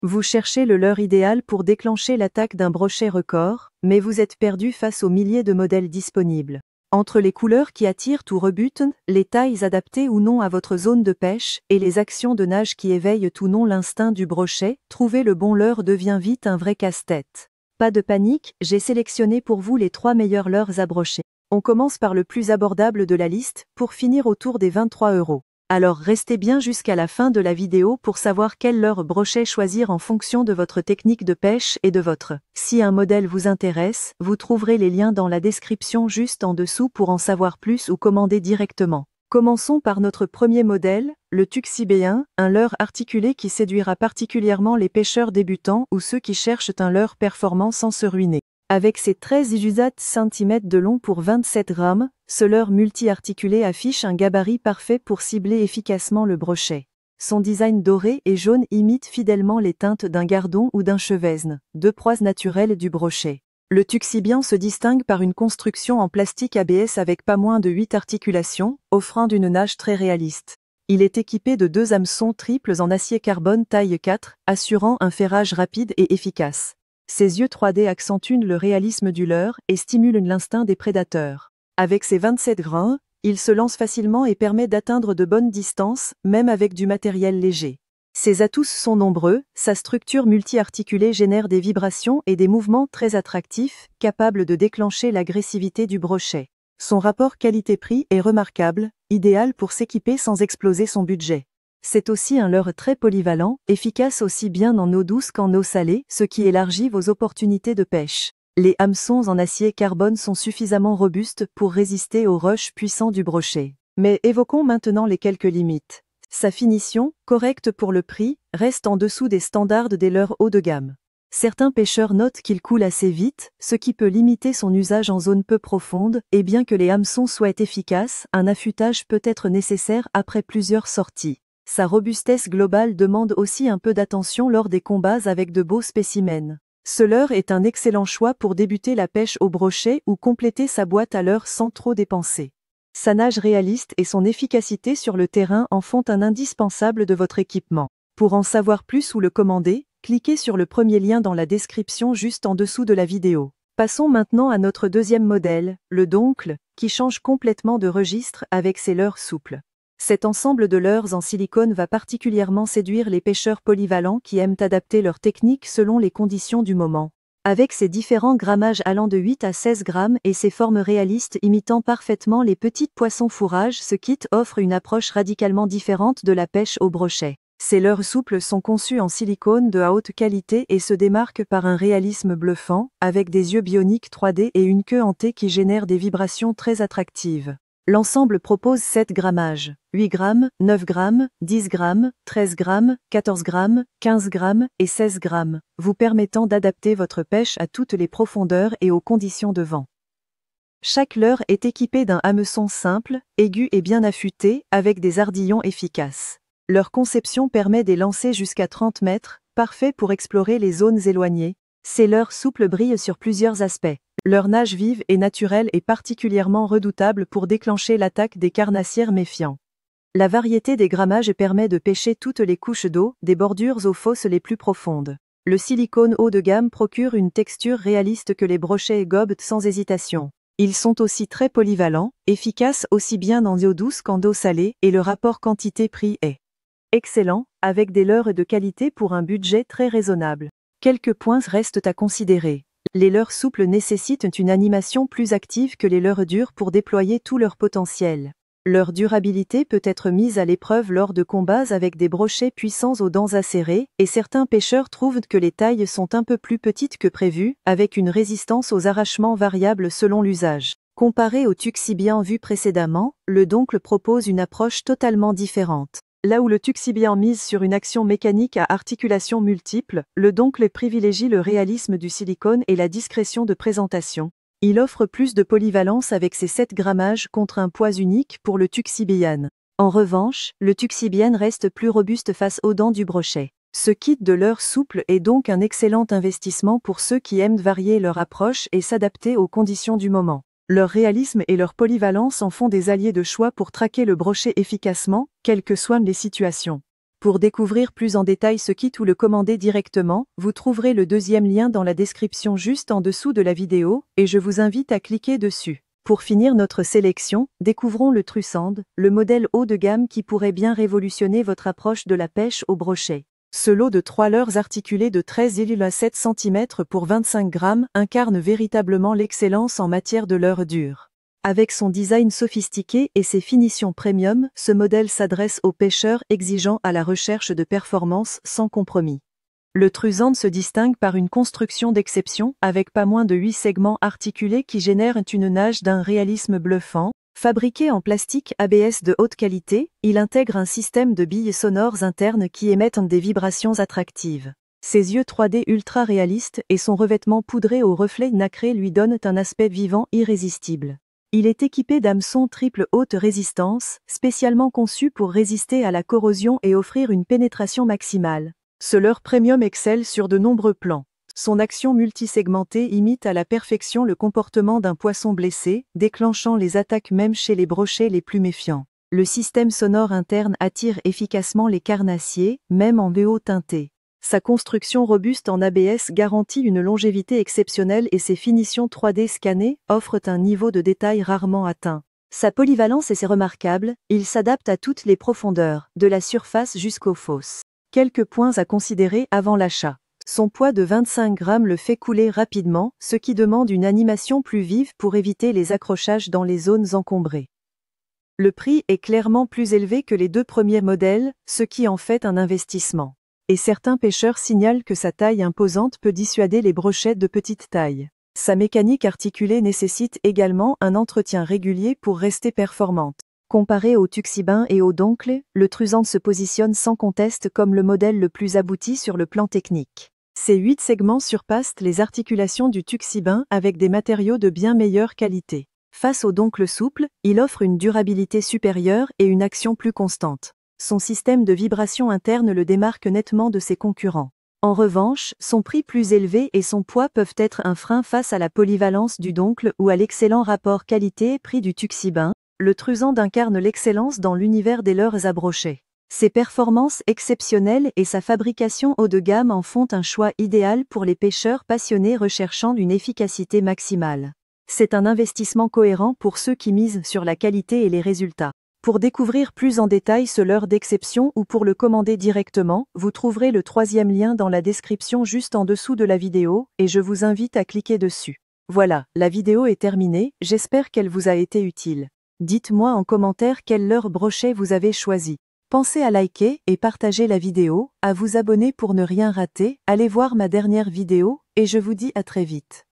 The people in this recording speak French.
Vous cherchez le leurre idéal pour déclencher l'attaque d'un brochet record, mais vous êtes perdu face aux milliers de modèles disponibles. Entre les couleurs qui attirent ou rebutent, les tailles adaptées ou non à votre zone de pêche, et les actions de nage qui éveillent ou non l'instinct du brochet, trouver le bon leurre devient vite un vrai casse-tête. Pas de panique, j'ai sélectionné pour vous les 3 meilleurs leurres à brocher. On commence par le plus abordable de la liste, pour finir autour des 23 €. Alors restez bien jusqu'à la fin de la vidéo pour savoir quel leurre brochet choisir en fonction de votre technique de pêche et de votre. Si un modèle vous intéresse, vous trouverez les liens dans la description juste en dessous pour en savoir plus ou commander directement. Commençons par notre premier modèle, le Tuxibéen, un leurre articulé qui séduira particulièrement les pêcheurs débutants ou ceux qui cherchent un leurre performant sans se ruiner. Avec ses 13 cm de long pour 27 grammes, ce leurre multi-articulé affiche un gabarit parfait pour cibler efficacement le brochet. Son design doré et jaune imite fidèlement les teintes d'un gardon ou d'un chevesne, deux proies naturelles du brochet. Le Tuxibéen se distingue par une construction en plastique ABS avec pas moins de 8 articulations, offrant une nage très réaliste. Il est équipé de 2 hameçons triples en acier carbone taille 4, assurant un ferrage rapide et efficace. Ses yeux 3D accentuent le réalisme du leurre et stimulent l'instinct des prédateurs. Avec ses 27 grains, il se lance facilement et permet d'atteindre de bonnes distances, même avec du matériel léger. Ses atouts sont nombreux, sa structure multi-articulée génère des vibrations et des mouvements très attractifs, capables de déclencher l'agressivité du brochet. Son rapport qualité-prix est remarquable, idéal pour s'équiper sans exploser son budget. C'est aussi un leurre très polyvalent, efficace aussi bien en eau douce qu'en eau salée, ce qui élargit vos opportunités de pêche. Les hameçons en acier carbone sont suffisamment robustes pour résister aux rushs puissants du brochet. Mais évoquons maintenant les quelques limites. Sa finition, correcte pour le prix, reste en dessous des standards des leurres haut de gamme. Certains pêcheurs notent qu'il coule assez vite, ce qui peut limiter son usage en zone peu profonde, et bien que les hameçons soient efficaces, un affûtage peut être nécessaire après plusieurs sorties. Sa robustesse globale demande aussi un peu d'attention lors des combats avec de beaux spécimens. Ce leurre est un excellent choix pour débuter la pêche au brochet ou compléter sa boîte à leurre sans trop dépenser. Sa nage réaliste et son efficacité sur le terrain en font un indispensable de votre équipement. Pour en savoir plus ou le commander, cliquez sur le premier lien dans la description juste en dessous de la vidéo. Passons maintenant à notre deuxième modèle, le Doncle, qui change complètement de registre avec ses leurres souples. Cet ensemble de leurres en silicone va particulièrement séduire les pêcheurs polyvalents qui aiment adapter leur technique selon les conditions du moment. Avec ses différents grammages allant de 8 à 16 grammes et ses formes réalistes imitant parfaitement les petits poissons fourrage, ce kit offre une approche radicalement différente de la pêche au brochet. Ces leurres souples sont conçus en silicone de haute qualité et se démarquent par un réalisme bluffant, avec des yeux bioniques 3D et une queue en T qui génère des vibrations très attractives. L'ensemble propose 7 grammages, 8 grammes, 9 grammes, 10 grammes, 13 grammes, 14 grammes, 15 grammes et 16 grammes, vous permettant d'adapter votre pêche à toutes les profondeurs et aux conditions de vent. Chaque leurre est équipé d'un hameçon simple, aigu et bien affûté, avec des ardillons efficaces. Leur conception permet des lancers jusqu'à 30 mètres, parfait pour explorer les zones éloignées. Ces leurres souples brillent sur plusieurs aspects. Leur nage vive et naturelle est particulièrement redoutable pour déclencher l'attaque des carnassières méfiants. La variété des grammages permet de pêcher toutes les couches d'eau, des bordures aux fosses les plus profondes. Le silicone haut de gamme procure une texture réaliste que les brochets gobent sans hésitation. Ils sont aussi très polyvalents, efficaces aussi bien en eau douce qu'en eau salée, et le rapport quantité-prix est excellent, avec des leurres de qualité pour un budget très raisonnable. Quelques points restent à considérer. Les leurres souples nécessitent une animation plus active que les leurres dures pour déployer tout leur potentiel. Leur durabilité peut être mise à l'épreuve lors de combats avec des brochets puissants aux dents acérées, et certains pêcheurs trouvent que les tailles sont un peu plus petites que prévu, avec une résistance aux arrachements variable selon l'usage. Comparé au Tuxibéen vu précédemment, le Doncle propose une approche totalement différente. Là où le Tuxibéen mise sur une action mécanique à articulations multiples, le Doncle privilégie le réalisme du silicone et la discrétion de présentation. Il offre plus de polyvalence avec ses 7 grammages contre un poids unique pour le Tuxibéen. En revanche, le Tuxibéen reste plus robuste face aux dents du brochet. Ce kit de leurre souple est donc un excellent investissement pour ceux qui aiment varier leur approche et s'adapter aux conditions du moment. Leur réalisme et leur polyvalence en font des alliés de choix pour traquer le brochet efficacement, quelles que soient les situations. Pour découvrir plus en détail ce kit ou le commander directement, vous trouverez le deuxième lien dans la description juste en dessous de la vidéo, et je vous invite à cliquer dessus. Pour finir notre sélection, découvrons le Trussand, le modèle haut de gamme qui pourrait bien révolutionner votre approche de la pêche au brochet. Ce lot de 3 leurres articulés de 13,7 cm pour 25 grammes incarne véritablement l'excellence en matière de leurre dure. Avec son design sophistiqué et ses finitions premium, ce modèle s'adresse aux pêcheurs exigeants à la recherche de performances sans compromis. Le Trussand se distingue par une construction d'exception avec pas moins de 8 segments articulés qui génèrent une nage d'un réalisme bluffant. Fabriqué en plastique ABS de haute qualité, il intègre un système de billes sonores internes qui émettent des vibrations attractives. Ses yeux 3D ultra réalistes et son revêtement poudré aux reflets nacrés lui donnent un aspect vivant irrésistible. Il est équipé d'hameçons triple haute résistance, spécialement conçus pour résister à la corrosion et offrir une pénétration maximale. Ce leurre premium excelle sur de nombreux plans. Son action multisegmentée imite à la perfection le comportement d'un poisson blessé, déclenchant les attaques même chez les brochets les plus méfiants. Le système sonore interne attire efficacement les carnassiers, même en VO teinté. Sa construction robuste en ABS garantit une longévité exceptionnelle et ses finitions 3D scannées offrent un niveau de détail rarement atteint. Sa polyvalence est remarquable, il s'adapte à toutes les profondeurs, de la surface jusqu'aux fosses. Quelques points à considérer avant l'achat. Son poids de 25 grammes le fait couler rapidement, ce qui demande une animation plus vive pour éviter les accrochages dans les zones encombrées. Le prix est clairement plus élevé que les 2 premiers modèles, ce qui en fait un investissement. Et certains pêcheurs signalent que sa taille imposante peut dissuader les brochettes de petite taille. Sa mécanique articulée nécessite également un entretien régulier pour rester performante. Comparé au Tuxibin et au Doncle, le Trussand se positionne sans conteste comme le modèle le plus abouti sur le plan technique. Ces 8 segments surpassent les articulations du Tuxibin avec des matériaux de bien meilleure qualité. Face au Doncle souple, il offre une durabilité supérieure et une action plus constante. Son système de vibration interne le démarque nettement de ses concurrents. En revanche, son prix plus élevé et son poids peuvent être un frein face à la polyvalence du Doncle ou à l'excellent rapport qualité-prix du Tuxibin. Le Trussand incarne l'excellence dans l'univers des leurres à brochet. Ses performances exceptionnelles et sa fabrication haut de gamme en font un choix idéal pour les pêcheurs passionnés recherchant une efficacité maximale. C'est un investissement cohérent pour ceux qui misent sur la qualité et les résultats. Pour découvrir plus en détail ce leurre d'exception ou pour le commander directement, vous trouverez le 3e lien dans la description juste en dessous de la vidéo, et je vous invite à cliquer dessus. Voilà, la vidéo est terminée, j'espère qu'elle vous a été utile. Dites-moi en commentaire quel leurre brochet vous avez choisi. Pensez à liker et partager la vidéo, à vous abonner pour ne rien rater, allez voir ma dernière vidéo, et je vous dis à très vite.